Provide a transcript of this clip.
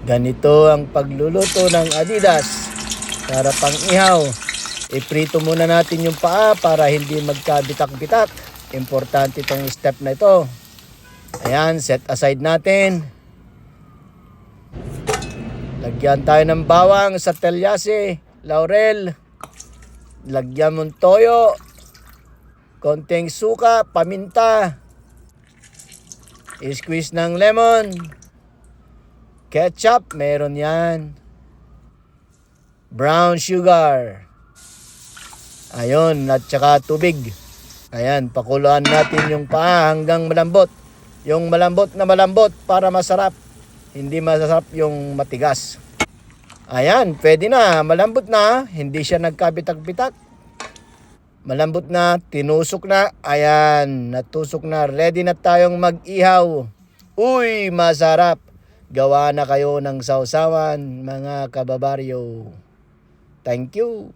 Ganito ang pagluluto ng Adidas para pang-ihaw. Iprito muna natin yung paa para hindi magkabitak-bitak. Importante itong step na ito. Ayan, set aside natin. Lagyan tayo ng bawang sa telyase, laurel. Lagyan mong toyo, konting suka, paminta. I-squeeze ng lemon. Ketchup, meron yan. Brown sugar. Ayun, at saka tubig. Ayan, pakuluan natin yung paa hanggang malambot. Yung malambot na malambot para masarap. Hindi masarap yung matigas. Ayan, pwede na. Malambot na. Hindi siya nagkabitak-bitak. Malambot na. Tinusok na. Ayan, natusok na. Ready na tayong mag-ihaw. Uy, masarap. Gawa na kayo ng sausawan, mga kababaryo. Thank you.